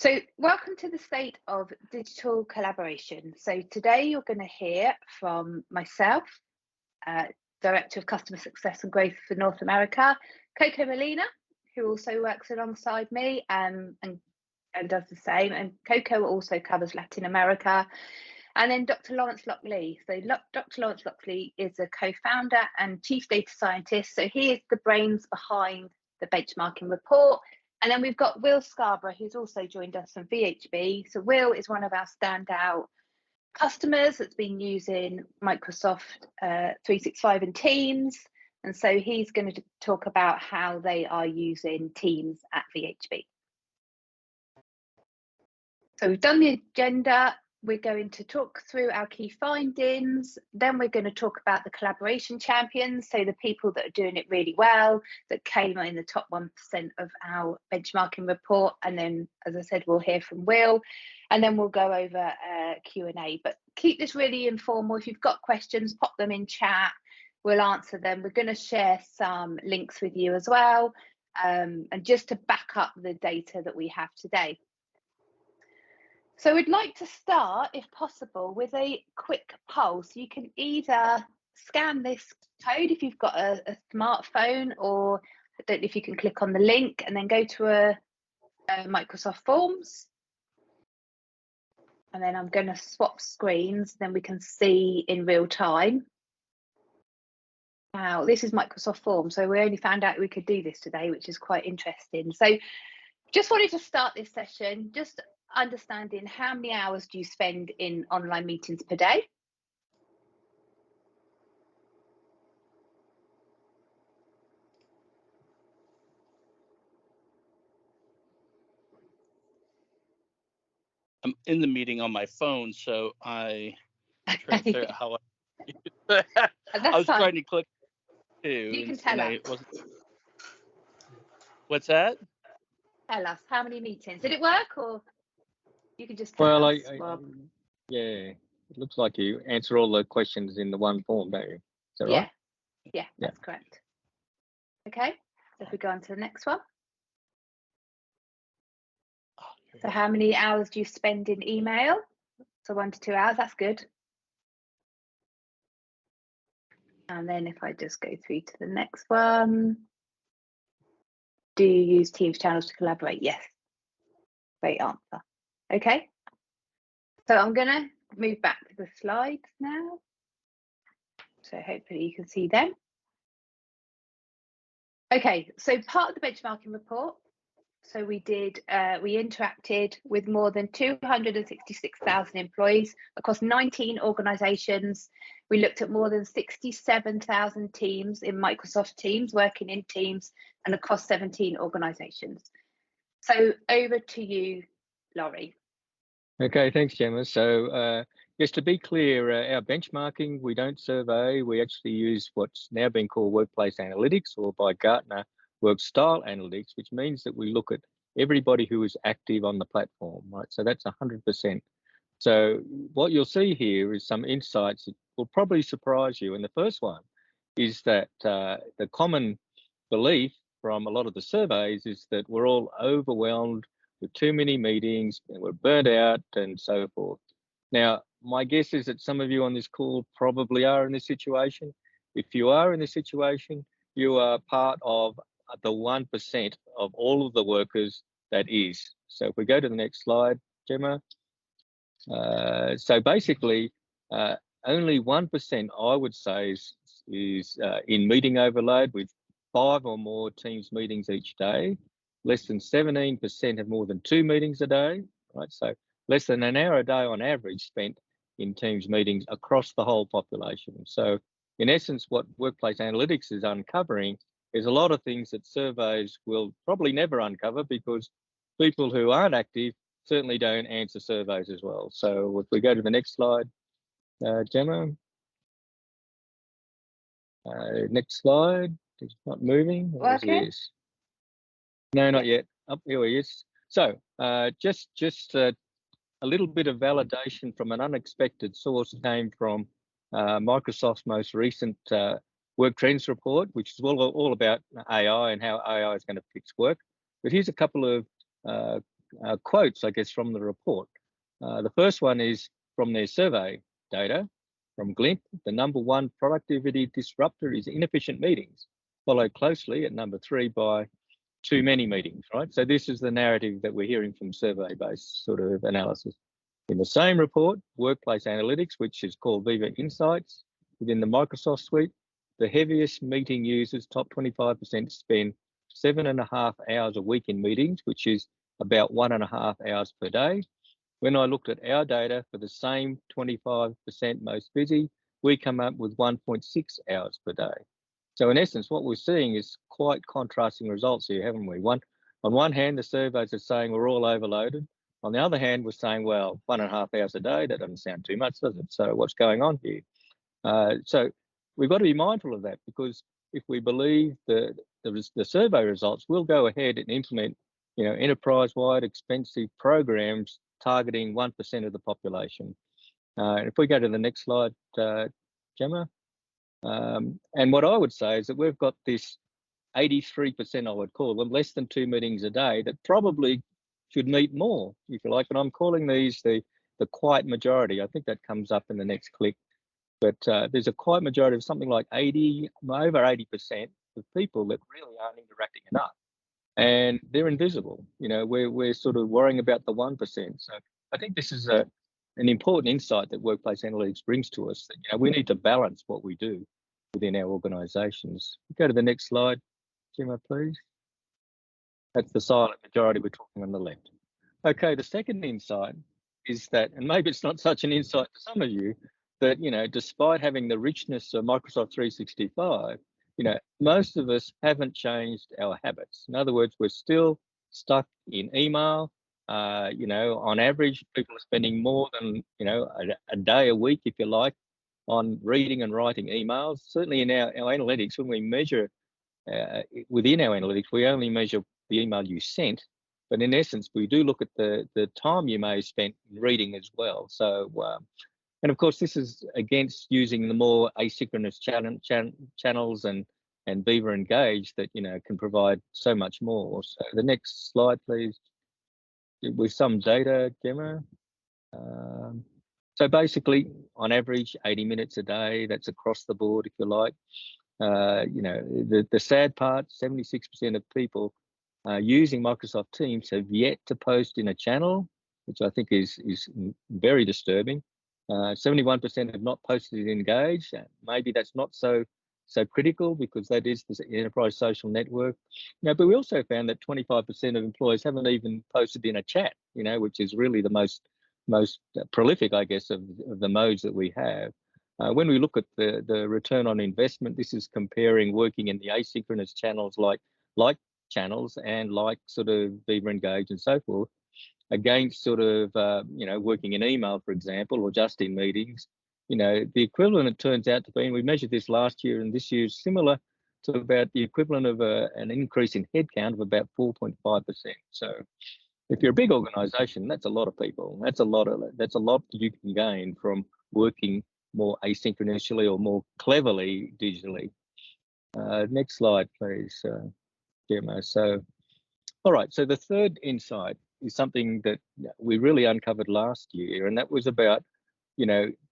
So welcome to the state of digital collaboration. So today you're going to hear from myself, Director of Customer Success and Growth for North America, Coco Molina, who also works alongside me and does the same. And Coco also covers Latin America. And then Dr. Lawrence Lockley. So Dr. Lawrence Lockley is a co-founder and chief data scientist. So he is the brains behind the benchmarking report. And then we've got Will Scarborough, who's also joined us from VHB. So Will is one of our standout customers that's been using Microsoft 365 and Teams. And so he's going to talk about how they are using Teams at VHB. So we've done the agenda. We're going to talk through our key findings. Then we're going to talk about the collaboration champions, so the people that are doing it really well, that came in the top 1% of our benchmarking report. And then, as I said, we'll hear from Will, and then we'll go over Q&A. But keep this really informal. If you've got questions, pop them in chat. We'll answer them. We're going to share some links with you as well, and just to back up the data that we have today. So we'd like to start, if possible, with a quick poll. So you can either scan this code if you've got a smartphone, or I don't know if you can click on the link and then go to a Microsoft Forms. And then I'm going to swap screens, then we can see in real time. Now, this is Microsoft Forms, so we only found out we could do this today, which is quite interesting. So just wanted to start this session, just understanding how many hours do you spend in online meetings per day? I'm in the meeting on my phone, so I try to figure out how I was trying to click too. You can tell us. What's that? Tell us how many meetings. Did it work, or you can just tell us? Yeah, it looks like you answer all the questions in the one form, don't you? Is that right? Yeah, that's correct. Okay, so if we go on to the next one. So how many hours do you spend in email? So 1 to 2 hours, that's good. And then if I just go through to the next one. Do you use Teams channels to collaborate? Yes. Great answer. Okay. So I'm going to move back to the slides now. So hopefully you can see them. Okay, so part of the benchmarking report. So we interacted with more than 266,000 employees across 19 organizations. We looked at more than 67,000 teams in Microsoft Teams, working in Teams, and across 17 organizations. So over to you, Laurie. Okay, thanks, Gemma. So just to be clear, our benchmarking, we don't survey. We actually use what's now been called workplace analytics, or by Gartner, work style analytics, which means that we look at everybody who is active on the platform, right? So that's 100%. So what you'll see here is some insights that will probably surprise you. And the first one is that the common belief from a lot of the surveys is that we're all overwhelmed with too many meetings and we're burnt out and so forth. Now, my guess is that some of you on this call probably are in this situation. If you are in this situation, you are part of the 1% of all of the workers that is. So if we go to the next slide, Gemma. So basically, only 1%, I would say, is in meeting overload with 5 or more Teams meetings each day. Less than 17% have more than 2 meetings a day, right? So less than an hour a day on average spent in Teams meetings across the whole population. So in essence, what workplace analytics is uncovering is a lot of things that surveys will probably never uncover, because people who aren't active certainly don't answer surveys as well. So if we go to the next slide, Gemma. Next slide. It's not moving. Okay. No, not yet. Oh, here he is. So just a little bit of validation from an unexpected source came from Microsoft's most recent work trends report, which is all about AI and how AI is going to fix work. But here's a couple of quotes, I guess, from the report. The first one is from their survey data from GLIMP. The #1 productivity disruptor is inefficient meetings, followed closely at #3 by too many meetings, right? So this is the narrative that we're hearing from survey-based sort of analysis. In the same report, Workplace Analytics, which is called Viva Insights, within the Microsoft suite, the heaviest meeting users, top 25%, spend 7.5 hours a week in meetings, which is about 1.5 hours per day. When I looked at our data for the same 25% most busy, we come up with 1.6 hours per day. So in essence, what we're seeing is quite contrasting results here, haven't we? On one hand, the surveys are saying we're all overloaded. On the other hand, we're saying, well, 1.5 hours a day, that doesn't sound too much, does it? So what's going on here? So we've got to be mindful of that, because if we believe the survey results, we'll go ahead and implement, enterprise-wide expensive programs targeting 1% of the population. If we go to the next slide, Gemma. And what I would say is that we've got this 83%, I would call them, less than 2 meetings a day, that probably should meet more, if you like. And I'm calling these the quiet majority. I think that comes up in the next click. But there's a quiet majority of something like over 80% of people that really aren't interacting enough. And they're invisible. We're sort of worrying about the 1%. So I think this is an important insight that Workplace Analytics brings to us, that we need to balance what we do within our organisations. Go to the next slide, Gemma, please. That's the silent majority we're talking on the left. Okay, the second insight is that, and maybe it's not such an insight to some of you, that despite having the richness of Microsoft 365, most of us haven't changed our habits. In other words, we're still stuck in email. On average, people are spending more than a day a week, if you like, on reading and writing emails. Certainly in our analytics, when we measure within our analytics, we only measure the email you sent, but in essence, we do look at the time you may have spent reading as well. So, and of course, this is against using the more asynchronous channels and Viva Engage that can provide so much more. So the next slide, please, with some data, Gemma. So basically, on average, 80 minutes a day. That's across the board, if you like. The sad part: 76% of people using Microsoft Teams have yet to post in a channel, which I think is very disturbing. 71% have not posted in Engage. Maybe that's not so critical, because that is the enterprise social network. But we also found that 25% of employees haven't even posted in a chat, which is really the most prolific, I guess, of the modes that we have. When we look at the return on investment, this is comparing working in the asynchronous channels like channels and like sort of Viva Engage and so forth, against sort of working in email, for example, or just in meetings. The equivalent, it turns out to be, and we measured this last year and this year, is similar to about the equivalent of an increase in headcount of about 4.5%. So if you're a big organisation, that's a lot of people. That's a lot that you can gain from working more asynchronously or more cleverly digitally. Next slide, please, Gemma. So, all right. So the third insight is something that we really uncovered last year, and that was about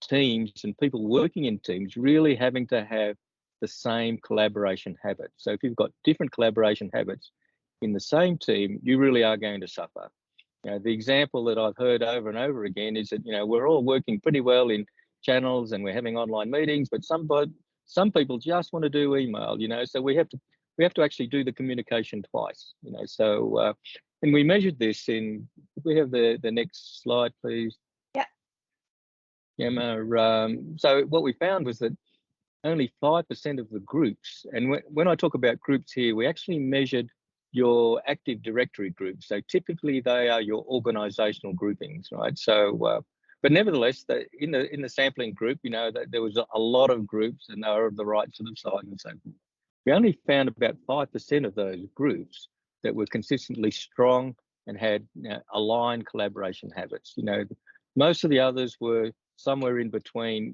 teams and people working in teams really having to have the same collaboration habits. So if you've got different collaboration habits in the same team, you really are going to suffer. The example that I've heard over and over again is that we're all working pretty well in channels and we're having online meetings, but some people just want to do email. So we have to actually do the communication twice. So and we measured this in. If we have the next slide, please. So what we found was that only 5% of the groups, and when I talk about groups here, we actually measured your Active Directory groups. So typically they are your organizational groupings, right? So, but nevertheless, in the sampling group, there was a lot of groups and they were of the right sort of size and so forth. We only found about 5% of those groups that were consistently strong and had aligned collaboration habits. Most of the others were somewhere in between,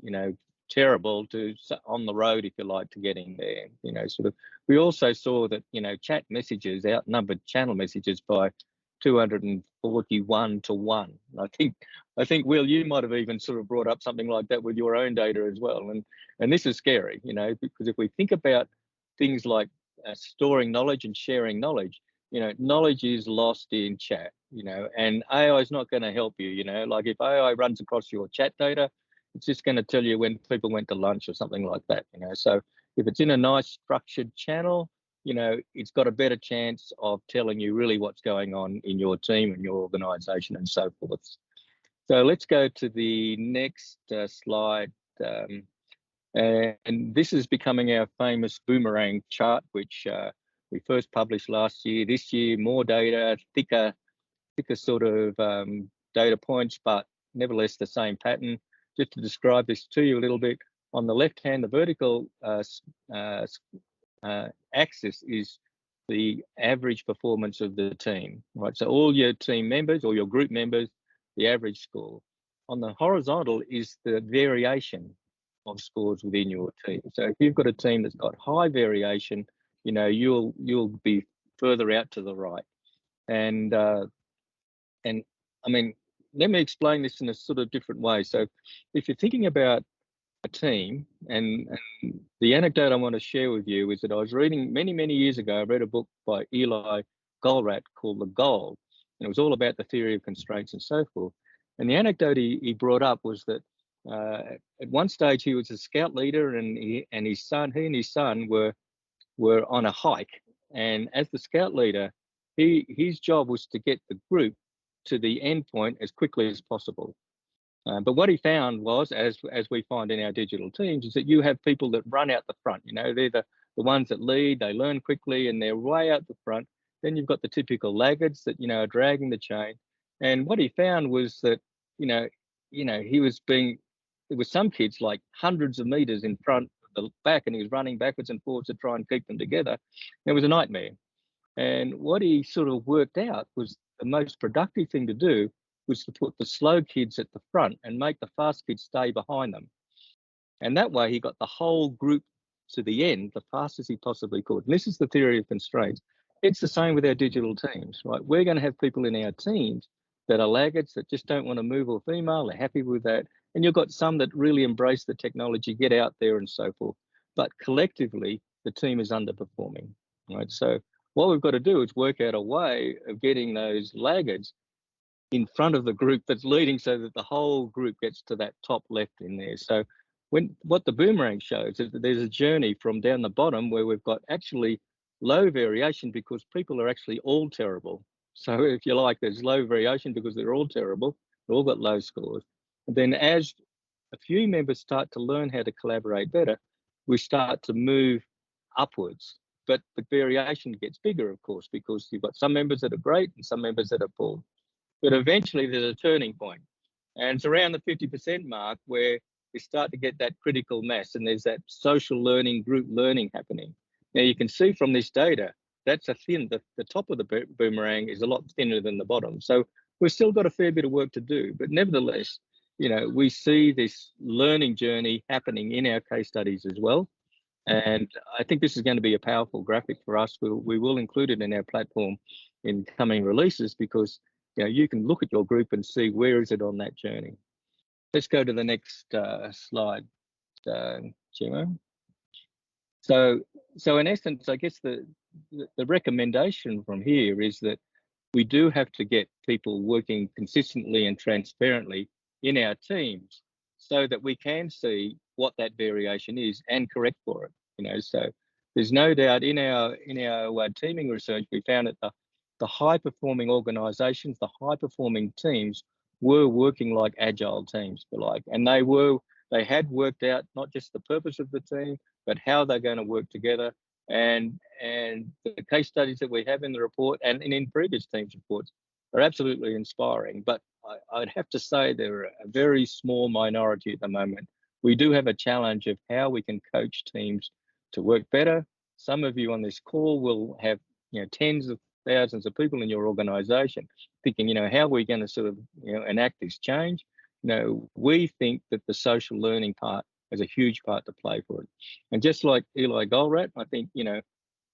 terrible to on the road, if you like, to getting there. Sort of. We also saw that chat messages outnumbered channel messages by 241 to 1. I think Will, you might have even sort of brought up something like that with your own data as well. And this is scary, you know, because if we think about things like storing knowledge and sharing knowledge, you know, knowledge is lost in chat, you know, and AI is not going to help you, you know, like if AI runs across your chat data, it's just going to tell you when people went to lunch or something like that, you know. So if it's in a nice structured channel, you know, it's got a better chance of telling you really what's going on in your team and your organization and so forth. So let's go to the next slide. And this is becoming our famous boomerang chart, which we first published last year. This year, more data, thicker sort of data points, but nevertheless the same pattern. Just to describe this to you a little bit, on the left hand, the vertical axis is the average performance of the team, right? So all your team members or your group members, the average score. On the horizontal is the variation of scores within your team. So if you've got a team that's got high variation, you know, you'll be further out to the right. And I mean, let me explain this in a sort of different way. So if you're thinking about a team, and the anecdote I want to share with you is that I was reading many years ago, I read a book by Eli Goldratt called The Goal, and it was all about the theory of constraints and so forth. And the anecdote he brought up was that at one stage he was a scout leader, and he and his son were on a hike, and as the scout leader, his job was to get the group to the end point as quickly as possible. But what he found was, as we find in our digital teams, is that you have people that run out the front. You know, they're the ones that lead, they learn quickly, and they're way out the front. Then you've got the typical laggards that, you know, are dragging the chain. And what he found was that, there was some kids like hundreds of meters in front of the back, and he was running backwards and forwards to try and keep them together. It was a nightmare. And what he sort of worked out was the most productive thing to do was to put the slow kids at the front and make the fast kids stay behind them. And that way he got the whole group to the end the fastest he possibly could. And this is the theory of constraints. It's the same with our digital teams, right? We're going to have people in our teams that are laggards, that just don't want to move or female, they're happy with that. And you've got some that really embrace the technology, get out there and so forth. But collectively, the team is underperforming, right? So what we've got to do is work out a way of getting those laggards in front of the group that's leading so that the whole group gets to that top left in there. So what the boomerang shows is that there's a journey from down the bottom where we've got actually low variation because people are actually all terrible. So if you like, there's low variation because they're all terrible, they've all got low scores. And then as a few members start to learn how to collaborate better, we start to move upwards. But the variation gets bigger, of course, because you've got some members that are great and some members that are poor. But eventually there's a turning point, and it's around the 50% mark where we start to get that critical mass, and there's that social learning, group learning happening. Now you can see from this data, that's the top of the boomerang is a lot thinner than the bottom. So we've still got a fair bit of work to do, but nevertheless, you know, we see this learning journey happening in our case studies as well. And I think this is going to be a powerful graphic for us. We will include it in our platform in coming releases, because you know, you can look at your group and see where is it on that journey. Let's go to the next slide, Gemma. So in essence, I guess the recommendation from here is that we do have to get people working consistently and transparently in our teams so that we can see what that variation is and correct for it. You know, so there's no doubt in our teaming research, we found that the high-performing organisations, the high-performing teams were working like agile teams, and they had worked out not just the purpose of the team, but how they're going to work together. And the case studies that we have in the report and in previous teams reports are absolutely inspiring. But I'd have to say they're a very small minority at the moment. We do have a challenge of how we can coach teams to work better. Some of you on this call will have, you know, tens of thousands of people in your organization thinking, you know, how are we going to sort of, you know, enact this change? You know, we think that the social learning part has a huge part to play for it. And just like Eli Goldratt, I think, you know,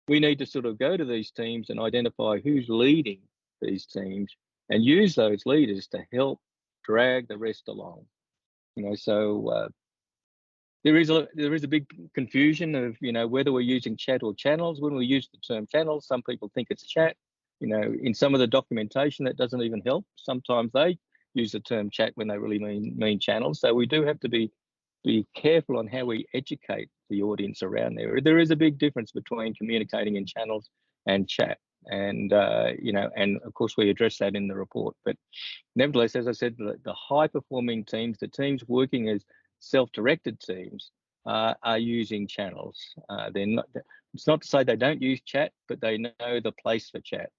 we need to sort of go to these teams and identify who's leading these teams and use those leaders to help drag the rest along. So there is a big confusion of whether we're using chat or channels. When we use the term channels, some people think it's chat. In some of the documentation that doesn't even help. Sometimes they use the term chat when they really mean channels. So we do have to be careful on how we educate the audience around there. There is a big difference between communicating in channels and chat, and and of course we address that in the report. But nevertheless, as I said, the high-performing teams, the teams working as self-directed teams, are using channels. It's not to say they don't use chat, but they know the place for chat,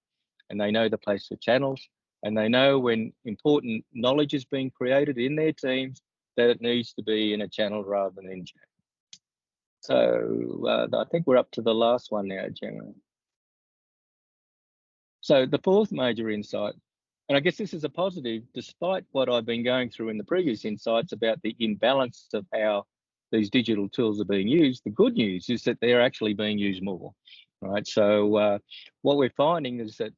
and they know the place for channels, and they know when important knowledge is being created in their teams that it needs to be in a channel rather than in chat. So I think we're up to the last one now, Gemma. So the fourth major insight, and I guess this is a positive, despite what I've been going through in the previous insights about the imbalance of how these digital tools are being used, the good news is that they're actually being used more, right? So what we're finding is that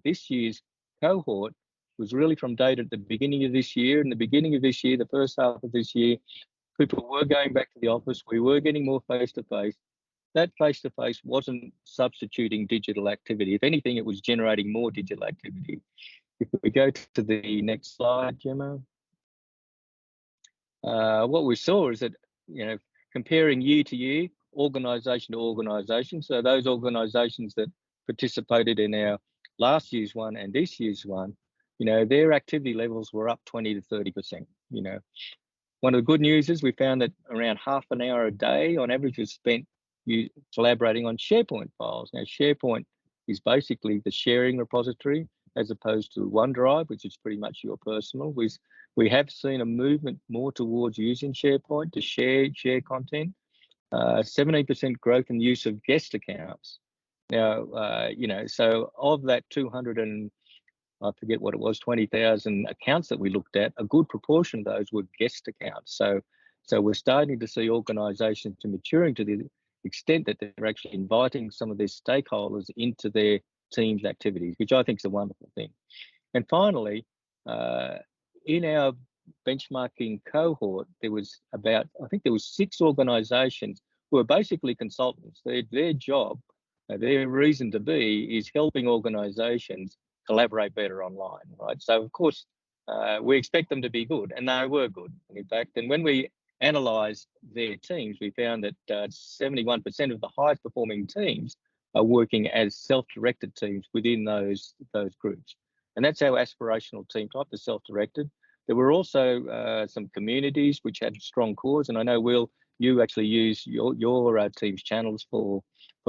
this year's cohort was really from data at the beginning of this year. In the beginning of this year, the first half of this year, people were going back to the office. We were getting more face-to-face. That face-to-face wasn't substituting digital activity. If anything, it was generating more digital activity. If we go to the next slide, Gemma, what we saw is that, comparing year to year, organisation to organisation, so those organisations that participated in our last year's one and this year's one, their activity levels were up 20 to 30%. One of the good news is we found that around half an hour a day on average was spent collaborating on SharePoint files. Now, SharePoint is basically the sharing repository as opposed to OneDrive, which is pretty much your personal. We have seen a movement more towards using SharePoint to share content. 17% growth in the use of guest accounts. Now, so of that 200 and I forget what it was, 20,000 accounts that we looked at, a good proportion of those were guest accounts. So we're starting to see organisations maturing to the extent that they're actually inviting some of their stakeholders into their team's activities, which I think is a wonderful thing. And finally, in our benchmarking cohort, there was I think there was 6 organisations who are basically consultants. Their job, their reason to be is helping organisations collaborate better online, right? So of course, we expect them to be good, and they were good, in fact. And when we analysed their teams, we found that 71% of the highest performing teams are working as self-directed teams within those groups. And that's our aspirational team type, the self-directed. There were also some communities which had strong cores, and I know, Will, you actually use your team's channels for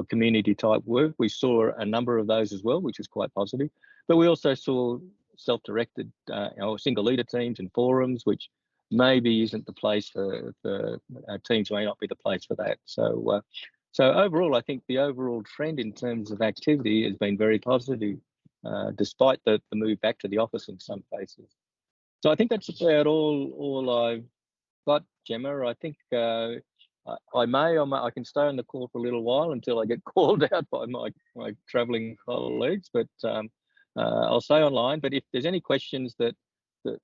community type work. We saw a number of those as well, which is quite positive. But we also saw self-directed single leader teams and forums, which maybe isn't the place for teams, may not be the place for that. So overall, I think the overall trend in terms of activity has been very positive, despite the move back to the office in some cases. So I think that's about all I've got, Gemma. I think I can stay on the call for a little while until I get called out by my travelling colleagues, but I'll stay online. But if there's any questions that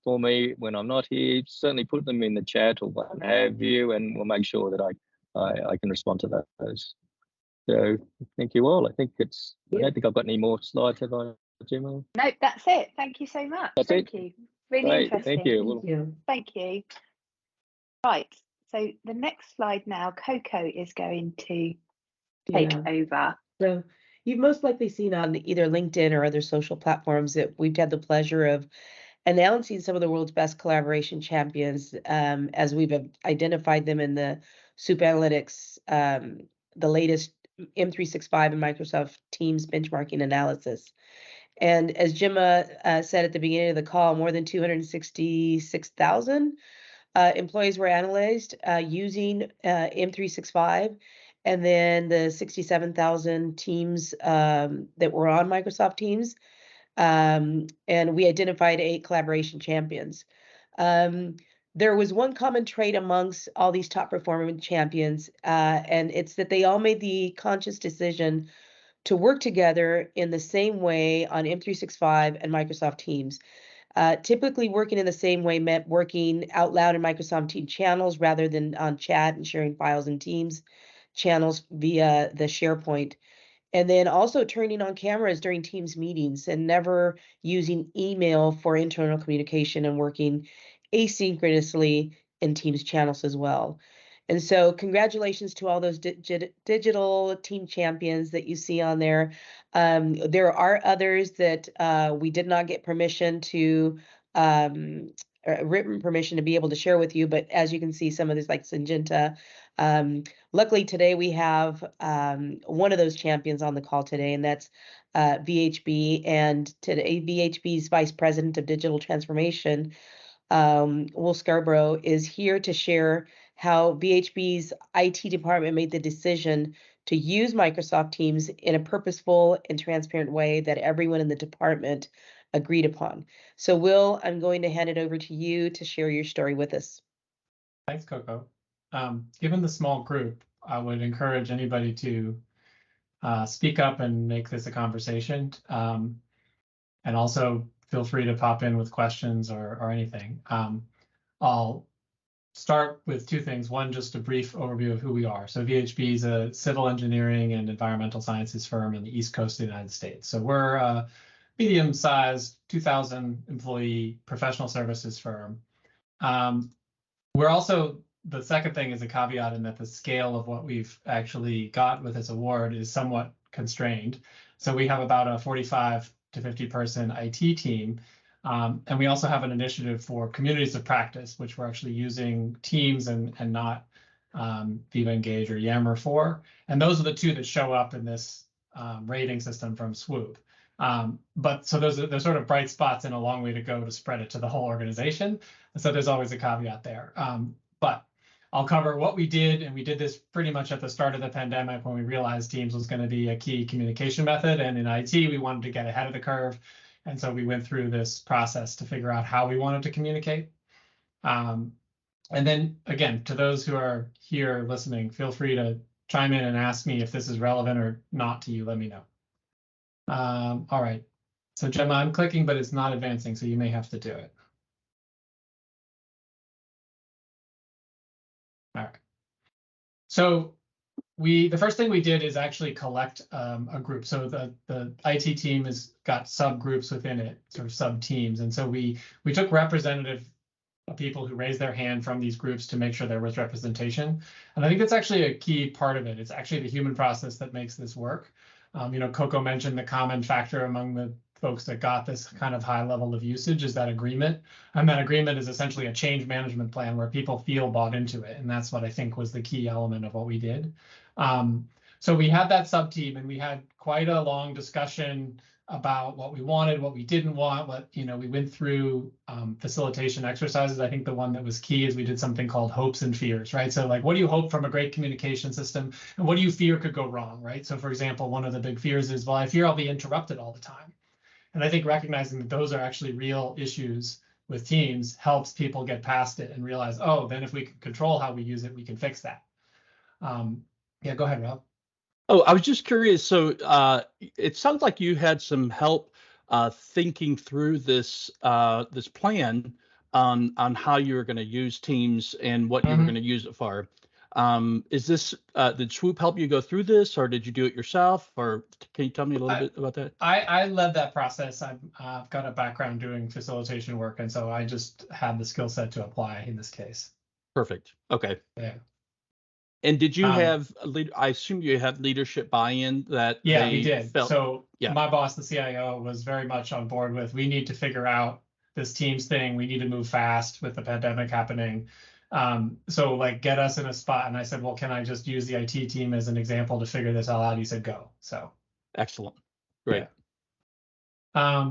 for me when I'm not here, certainly put them in the chat or what have you, and we'll make sure that I can respond to those. So thank you all. I think I don't think I've got any more slides, have I, Gemma? No, that's it. Thank you so much. Thank you. Really Great. interesting. Thank you. Thank you. Right. So the next slide now, Coco is going to take over. So you've most likely seen on either LinkedIn or other social platforms that we've had the pleasure of announcing some of the world's best collaboration champions, as we've identified them in the SWOOP Analytics, the latest M365 and Microsoft Teams benchmarking analysis. And as Gemma said at the beginning of the call, more than 266,000 employees were analyzed using M365, and then the 67,000 teams that were on Microsoft Teams. And we identified 8 collaboration champions. There was one common trait amongst all these top performing champions, and it's that they all made the conscious decision to work together in the same way on M365 and Microsoft Teams. Typically working in the same way meant working out loud in Microsoft Team channels rather than on chat and sharing files in Teams channels via the SharePoint. And then also turning on cameras during Teams meetings and never using email for internal communication and working asynchronously in Teams channels as well. And so congratulations to all those digital team champions that you see on there. There are others that we did not get permission to, written permission to be able to share with you. But as you can see, some of these like Syngenta. Luckily today we have one of those champions on the call today, and that's VHB. And today VHB's Vice President of Digital Transformation, Will Scarborough, is here to share how VHB's IT department made the decision to use Microsoft Teams in a purposeful and transparent way that everyone in the department agreed upon. So Will, I'm going to hand it over to you to share your story with us. Thanks, Coco. Given the small group, I would encourage anybody to speak up and make this a conversation. And also feel free to pop in with questions or anything. I'll start with two things. One, just a brief overview of who we are. So VHB is a civil engineering and environmental sciences firm in the East Coast of the United States. So we're a medium-sized, 2,000 employee professional services firm. We're also, the second thing is a caveat in that the scale of what we've actually got with this award is somewhat constrained. So we have about a 45 to 50 person IT team. And we also have an initiative for communities of practice, which we're actually using Teams and not Viva Engage or Yammer for. And those are the two that show up in this rating system from SWOOP. But so there's sort of bright spots and a long way to go to spread it to the whole organization. So there's always a caveat there. But I'll cover what we did, and we did this pretty much at the start of the pandemic when we realized Teams was going to be a key communication method. And in IT, we wanted to get ahead of the curve. And so we went through this process to figure out how we wanted to communicate. And then again, to those who are here listening, feel free to chime in and ask me if this is relevant or not to you. Let me know. All right. So Gemma, I'm clicking, but it's not advancing, so you may have to do it. All right. So the first thing we did is actually collect a group. So the IT team has got subgroups within it, sort of sub teams. And so we took representative people who raised their hand from these groups to make sure there was representation. And I think that's actually a key part of it. It's actually the human process that makes this work. Coco mentioned the common factor among the folks that got this kind of high level of usage is that agreement. And that agreement is essentially a change management plan where people feel bought into it. And that's what I think was the key element of what we did. So we had that sub team, and we had quite a long discussion about what we wanted, what we didn't want, we went through facilitation exercises. I think the one that was key is we did something called hopes and fears, right? So like, what do you hope from a great communication system, and what do you fear could go wrong, right? So for example, one of the big fears is, well, I fear I'll be interrupted all the time. And I think recognizing that those are actually real issues with Teams helps people get past it and realize, oh, then if we can control how we use it, we can fix that. Yeah, go ahead, Rob. Oh, I was just curious. So it sounds like you had some help thinking through this this plan on how you were going to use Teams and what you were going to use it for. Is this did SWOOP help you go through this, or did you do it yourself? Or can you tell me a little bit about that? I led that process. I've got a background doing facilitation work, and so I just had the skill set to apply in this case. Perfect. Okay. Yeah. And did you have, I assume you had leadership buy-in that yeah, we did. So yeah. My boss, the CIO, was very much on board with, we need to figure out this Teams thing. We need to move fast with the pandemic happening. So like, get us in a spot. And I said, well, can I just use the IT team as an example to figure this all out? He said, go. So excellent. Great. Yeah.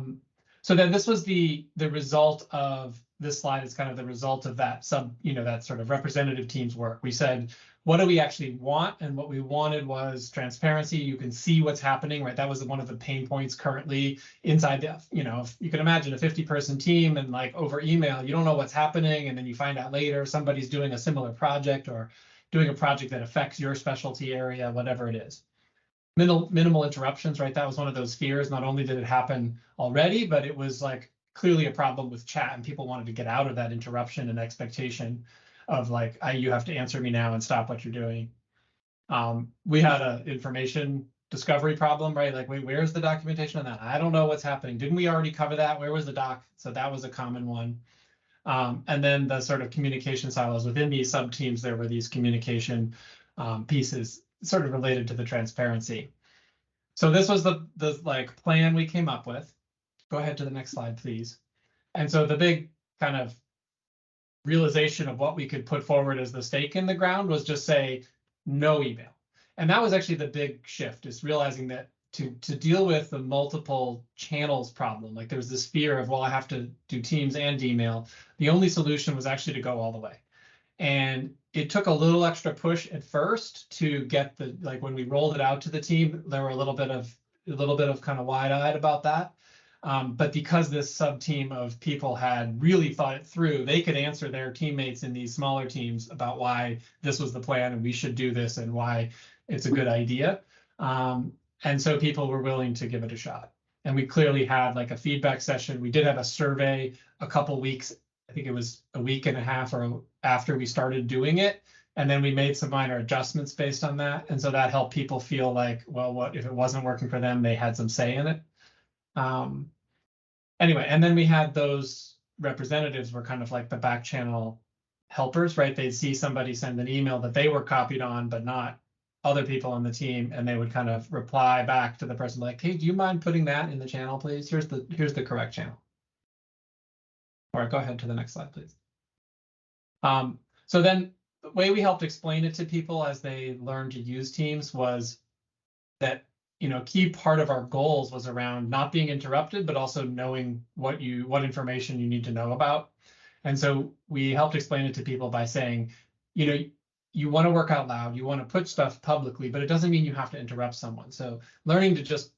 So then this was the result of this slide is kind of the result of that that sort of representative teams work. We said, what do we actually want? And what we wanted was transparency. You can see what's happening, right? That was one of the pain points currently inside the, if you can imagine a 50-person team and like over email, you don't know what's happening. And then you find out later somebody's doing a similar project or doing a project that affects your specialty area, whatever it is. minimal interruptions, right? That was one of those fears. Not only did it happen already, but it was like clearly a problem with chat, and people wanted to get out of that interruption and expectation of like, you have to answer me now and stop what you're doing. We had an information discovery problem, right? Like, wait, where's the documentation on that? I don't know what's happening. Didn't we already cover that? Where was the doc? So that was a common one. And then the sort of communication silos within these sub teams, there were these communication pieces sort of related to the transparency. So this was the like plan we came up with. Go ahead to the next slide, please. And so the big kind of realization of what we could put forward as the stake in the ground was just say no email. And that was actually the big shift, is realizing that to deal with the multiple channels problem, like there's this fear of, well, I have to do Teams and email. The only solution was actually to go all the way. And it took a little extra push at first to get the, like when we rolled it out to the team, there were a little bit of kind of wide-eyed about that. But because this sub team of people had really thought it through, they could answer their teammates in these smaller teams about why this was the plan and we should do this and why it's a good idea. And so people were willing to give it a shot. And we clearly had like a feedback session. We did have a survey a couple weeks, I think it was a week and a half or after we started doing it. And then we made some minor adjustments based on that. And so that helped people feel like, well, what if it wasn't working for them, they had some say in it. Anyway, and then we had those representatives were kind of like the back channel helpers, right? They'd see somebody send an email that they were copied on, but not other people on the team, and they would kind of reply back to the person like, hey, do you mind putting that in the channel, please? Here's the correct channel. All right, go ahead to the next slide, please. So then the way we helped explain it to people as they learned to use Teams was that, you know, key part of our goals was around not being interrupted, but also knowing what information you need to know about. And so we helped explain it to people by saying, you know, you want to work out loud, you want to put stuff publicly, but it doesn't mean you have to interrupt someone. So learning to just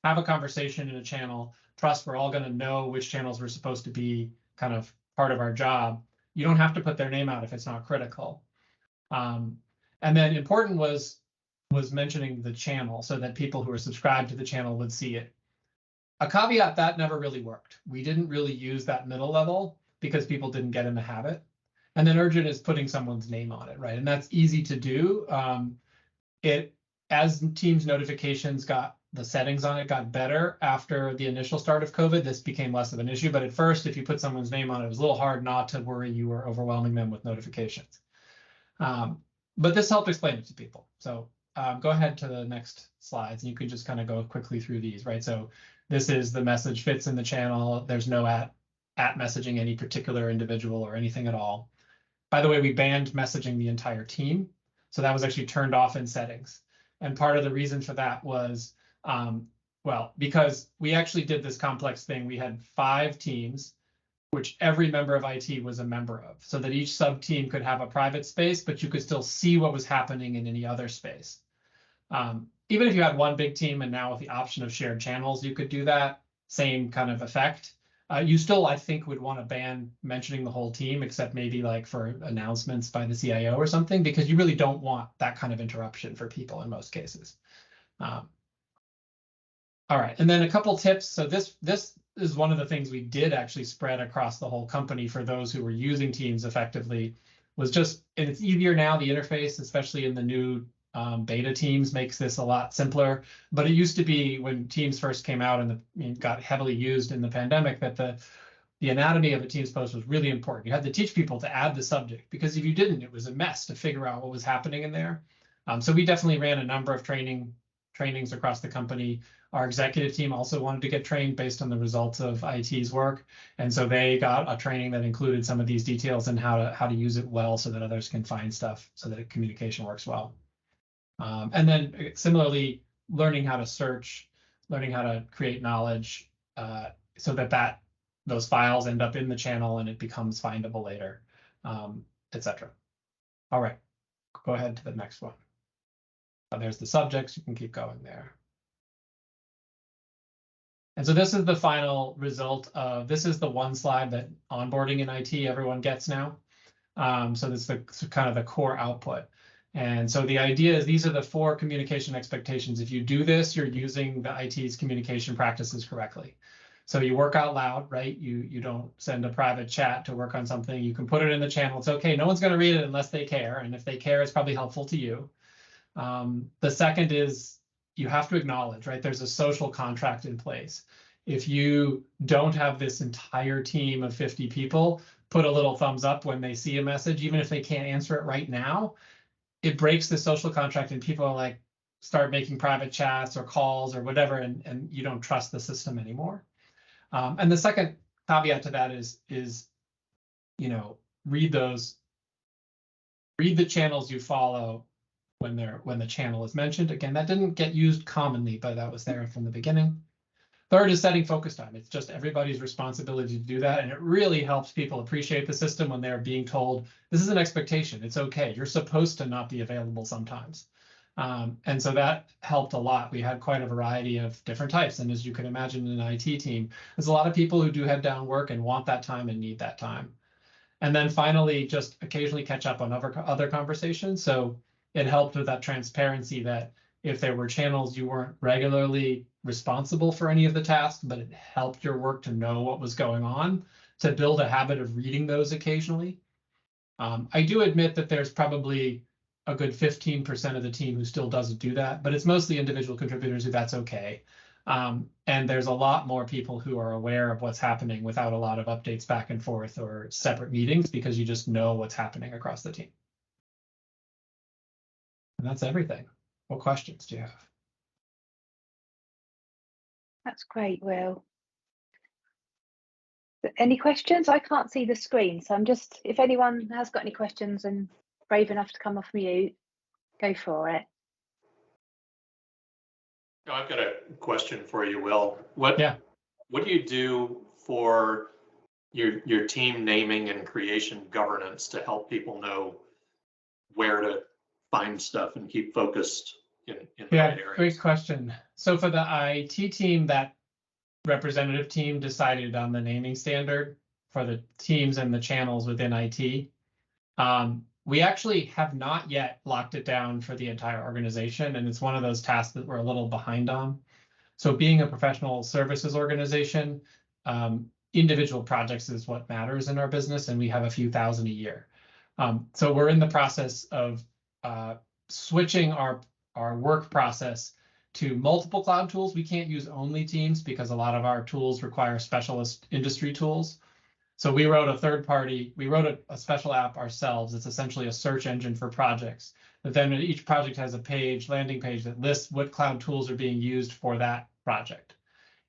have a conversation in a channel, trust we're all going to know which channels we're supposed to be kind of part of our job. You don't have to put their name out if it's not critical. And then important was mentioning the channel so that people who are subscribed to the channel would see it. A caveat that never really worked. We didn't really use that middle level because people didn't get in the habit. And then urgent is putting someone's name on it, right? And that's easy to do. As Teams notifications got, the settings on it got better after the initial start of COVID, this became less of an issue. But at first, if you put someone's name on it, it was a little hard not to worry you were overwhelming them with notifications. But this helped explain it to people. So go ahead to the next slides, and you can just kind of go quickly through these, right? So this is the message fits in the channel. There's no at messaging any particular individual or anything at all. By the way, we banned messaging the entire team. So that was actually turned off in settings. And part of the reason for that was, well, because we actually did this complex thing. We had 5 teams, which every member of IT was a member of, so that each sub team could have a private space, but you could still see what was happening in any other space. Even if you had one big team and now with the option of shared channels, you could do that, same kind of effect. You still, I think, would want to ban mentioning the whole team, except maybe like for announcements by the CIO or something, because you really don't want that kind of interruption for people in most cases. All right, and then a couple tips. So this is one of the things we did actually spread across the whole company for those who were using Teams effectively, was just, and it's easier now, the interface, especially in the new beta Teams, makes this a lot simpler. But it used to be when Teams first came out and got heavily used in the pandemic, that the anatomy of a Teams post was really important. You had to teach people to add the subject, because if you didn't, it was a mess to figure out what was happening in there. So we definitely ran a number of trainings across the company. Our executive team also wanted to get trained based on the results of IT's work. And so they got a training that included some of these details and how to use it well so that others can find stuff so that communication works well. And then similarly, learning how to search, learning how to create knowledge so that those files end up in the channel and it becomes findable later, etc. All right, go ahead to the next one. There's the subjects, you can keep going there. And so this is the final result of, this is the one slide that onboarding in IT everyone gets now. So this is kind of the core output. And so the idea is these are the 4 communication expectations. If you do this, you're using the IT's communication practices correctly. So you work out loud, right? You don't send a private chat to work on something. You can put it in the channel. It's okay. No one's going to read it unless they care. And if they care, it's probably helpful to you. The second is you have to acknowledge, right? There's a social contract in place. If you don't have this entire team of 50 people put a little thumbs up when they see a message, even if they can't answer it right now, it breaks the social contract and people are like, start making private chats or calls or whatever, and you don't trust the system anymore. And the second caveat to that is read the channels you follow when the channel is mentioned. Again, that didn't get used commonly, but that was there from the beginning. Third is setting focus time. It's just everybody's responsibility to do that, and it really helps people appreciate the system when they're being told this is an expectation. It's okay. You're supposed to not be available sometimes. And so that helped a lot. We had quite a variety of different types. And as you can imagine, in an IT team, there's a lot of people who do head down work and want that time and need that time. And then finally, just occasionally catch up on other conversations. So it helped with that transparency that if there were channels you weren't regularly responsible for any of the tasks, but it helped your work to know what was going on, to build a habit of reading those occasionally. I do admit that there's probably a good 15% of the team who still doesn't do that, but it's mostly individual contributors who that's okay. And there's a lot more people who are aware of what's happening without a lot of updates back and forth or separate meetings, because you just know what's happening across the team. And that's everything. What questions do you have? That's great, Will. Any questions? I can't see the screen, so I'm just, if anyone has got any questions and brave enough to come off mute, go for it. No, I've got a question for you, Will. What do you do for your team naming and creation governance to help people know where to find stuff and keep focused in the right areas? Great question. So for the IT team, that representative team decided on the naming standard for the teams and the channels within IT. We actually have not yet locked it down for the entire organization, and it's one of those tasks that we're a little behind on. So being a professional services organization, individual projects is what matters in our business, and we have a few thousand a year. So we're in the process of switching our work process to multiple cloud tools. We can't use only Teams because a lot of our tools require specialist industry tools. So we wrote a special app ourselves. It's essentially a search engine for projects. But then each project has a landing page that lists what cloud tools are being used for that project.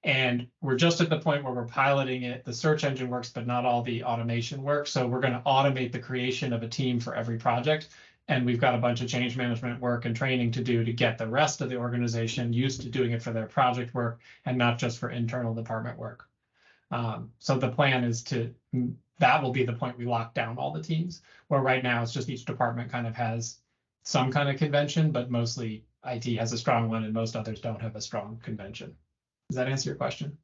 And we're just at the point where we're piloting it. The search engine works, but not all the automation works. So we're going to automate the creation of a team for every project. And we've got a bunch of change management work and training to do to get the rest of the organization used to doing it for their project work and not just for internal department work. So the plan is that will be the point we lock down all the teams, where right now it's just each department kind of has some kind of convention, but mostly IT has a strong one and most others don't have a strong convention. Does that answer your question?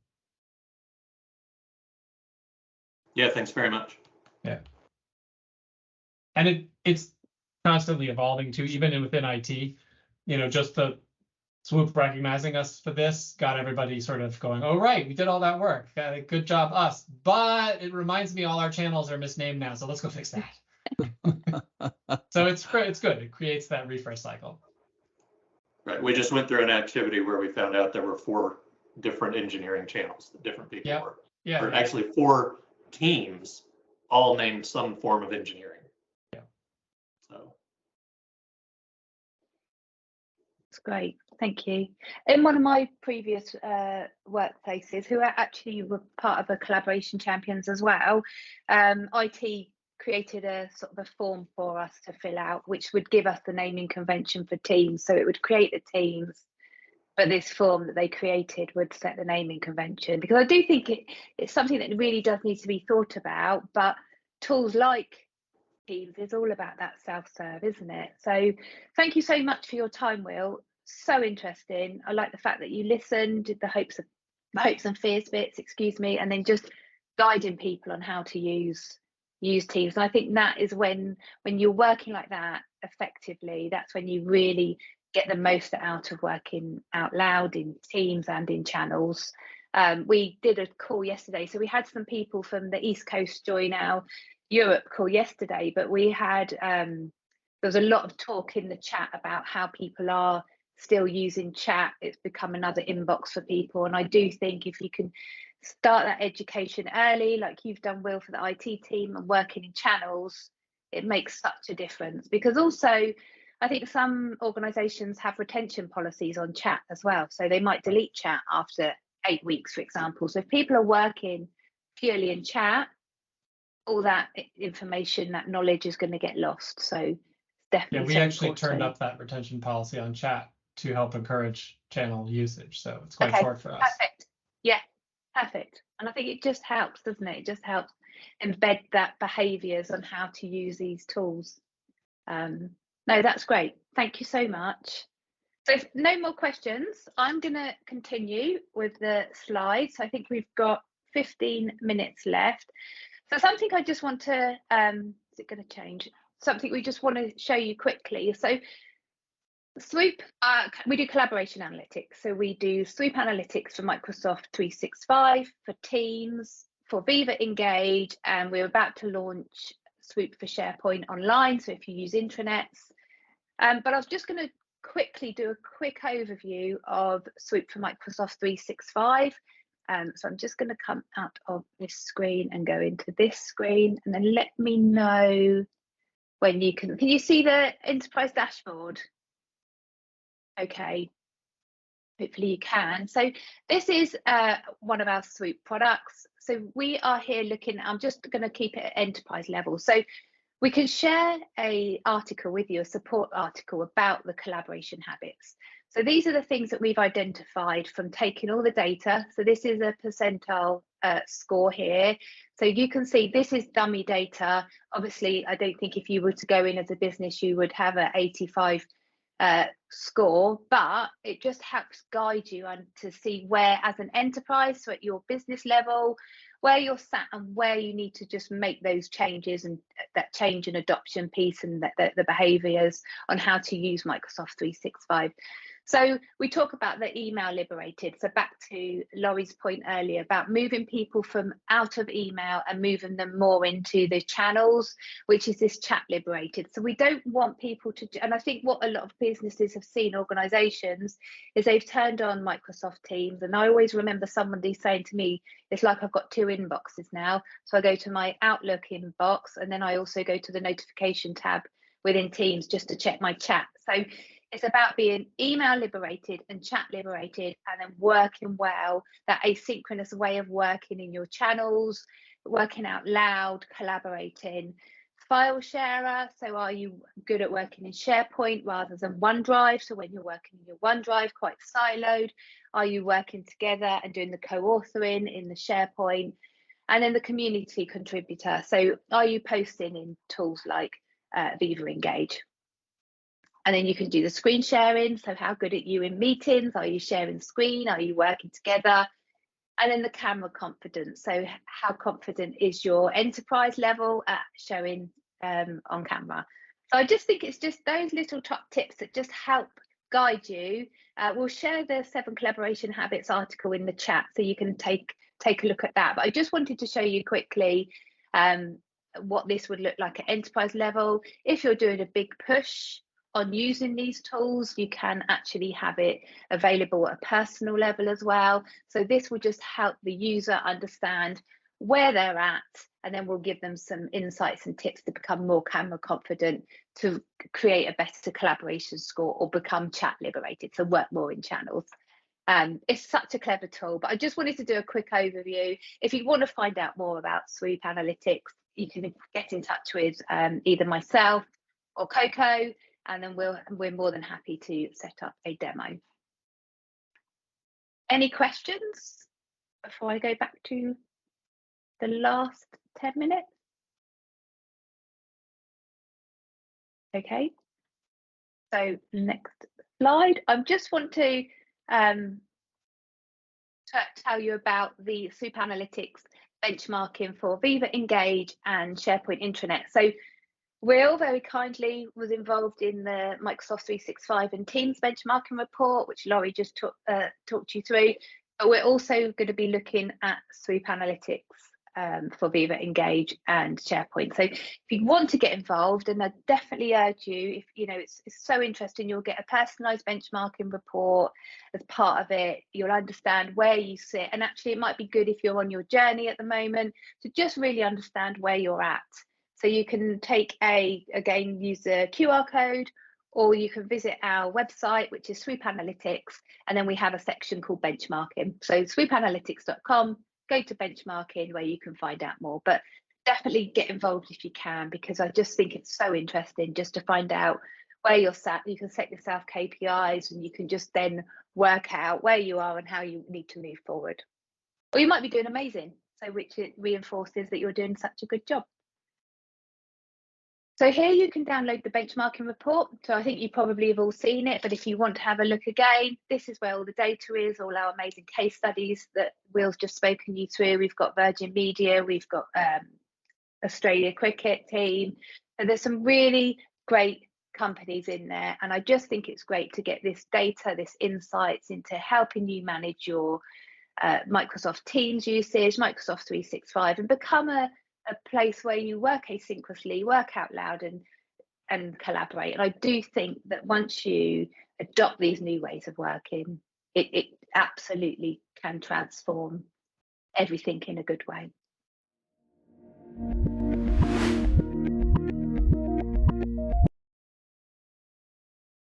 Yeah, thanks very much. Yeah. And it's constantly evolving too, even within IT, just the SWOOP recognizing us for this got everybody sort of going, oh, right, we did all that work. Good job, us. But it reminds me all our channels are misnamed now, so let's go fix that. So it's good. It creates that refresh cycle. Right. We just went through an activity where we found out there were 4 different engineering channels that different people were. Yeah. Or actually 4 teams all named some form of engineering. Yeah. So. That's great. Thank you. In one of my previous workplaces, who actually were part of a collaboration champions as well, IT created a sort of a form for us to fill out, which would give us the naming convention for teams. So it would create the teams, but this form that they created would set the naming convention, because I do think it's something that really does need to be thought about. But tools like Teams is all about that self-serve, isn't it? So thank you so much for your time, Will. So interesting. I like the fact that you listened, did the hopes and fears bits, excuse me, and then just guiding people on how to use Teams. And I think that is when you're working like that effectively, that's when you really get the most out of working out loud in teams and in channels. We did a call yesterday, so we had some people from the East Coast join our Europe call yesterday, but we had there was a lot of talk in the chat about how people are still using chat. It's become another inbox for people, and I do think if you can start that education early, like you've done, Will, for the IT team, and working in channels, it makes such a difference. Because also, I think some organizations have retention policies on chat as well, so they might delete chat after 8 weeks, for example. So if people are working purely in chat, all that information, that knowledge is going to get lost. So definitely. Yeah, we actually turned up that retention policy on chat to help encourage channel usage. So it's quite short for us. Perfect. Yeah, perfect. And I think it just helps, doesn't it? It just helps embed that behaviours on how to use these tools. No, that's great. Thank you so much. So if no more questions, I'm going to continue with the slides. I think we've got 15 minutes left. So something I just want to, is it going to change? Something we just want to show you quickly. So SWOOP, we do collaboration analytics. So we do SWOOP Analytics for Microsoft 365, for Teams, for Viva Engage, and we're about to launch SWOOP for SharePoint Online, so if you use intranets. But I was just going to quickly do a quick overview of SWOOP for Microsoft 365. So I'm just going to come out of this screen and go into this screen, and then let me know when you can you see the enterprise dashboard? Okay, hopefully you can. So this is one of our SWOOP products. So we are here looking, I'm just going to keep it at enterprise level. So we can share a article with you, a support article about the collaboration habits. So these are the things that we've identified from taking all the data. So this is a percentile score here. So you can see this is dummy data. Obviously, I don't think if you were to go in as a business, you would have an 85 score, but it just helps guide you and to see where, as an enterprise, so at your business level, where you're sat and where you need to just make those changes, and that change and adoption piece, and the behaviors on how to use Microsoft 365. So we talk about the email liberated. So back to Laurie's point earlier about moving people from out of email and moving them more into the channels, which is this chat liberated. So we don't want people to, and I think what a lot of businesses have seen, organizations, is they've turned on Microsoft Teams. And I always remember somebody saying to me, it's like I've got 2 inboxes now. So I go to my Outlook inbox, and then I also go to the notification tab within Teams just to check my chat. So it's about being email liberated and chat liberated, and then working well, that asynchronous way of working in your channels, working out loud, collaborating. File sharer, so are you good at working in SharePoint rather than OneDrive? So when you're working in your OneDrive, quite siloed, are you working together and doing the co-authoring in the SharePoint? And then the community contributor, so are you posting in tools like Viva Engage? And then you can do the screen sharing. So how good are you in meetings? Are you sharing screen? Are you working together? And then the camera confidence. So how confident is your enterprise level at showing on camera? So I just think it's just those little top tips that just help guide you. We'll share the 7 collaboration habits article in the chat, so you can take a look at that. But I just wanted to show you quickly what this would look like at enterprise level. If you're doing a big push on using these tools, you can actually have it available at a personal level as well. So this will just help the user understand where they're at, and then we'll give them some insights and tips to become more camera confident, to create a better collaboration score, or become chat liberated, so work more in channels. It's such a clever tool, but I just wanted to do a quick overview. If you want to find out more about SWOOP Analytics, you can get in touch with either myself or Coco, and then we're more than happy to set up a demo. Any questions before I go back to the last 10 minutes? Okay, so next slide. I just want to tell you about the SWOOP Analytics benchmarking for Viva Engage and SharePoint Intranet. So Will very kindly was involved in the Microsoft 365 and Teams benchmarking report, which Laurie just talked you through. But we're also going to be looking at SWOOP Analytics for Viva Engage and SharePoint. So if you want to get involved, and I definitely urge you, if you know it's so interesting, you'll get a personalized benchmarking report as part of it. You'll understand where you sit, and actually it might be good if you're on your journey at the moment to just really understand where you're at. So you can take again, use the QR code, or you can visit our website, which is SWOOP Analytics, and then we have a section called benchmarking. So swoopanalytics.com, go to benchmarking where you can find out more. But definitely get involved if you can, because I just think it's so interesting just to find out where you're sat. You can set yourself KPIs, and you can just then work out where you are and how you need to move forward. Or you might be doing amazing, so which it reinforces that you're doing such a good job. So here you can download the benchmarking report. So I think you probably have all seen it, but if you want to have a look again, this is where all the data is, all our amazing case studies that Will's just spoken you through. We've got Virgin Media, we've got Australia cricket team, and there's some really great companies in there. And I just think it's great to get this data, this insights into helping you manage your Microsoft Teams usage, Microsoft 365, and become a place where you work asynchronously, work out loud, and collaborate. And I do think that once you adopt these new ways of working, it absolutely can transform everything in a good way.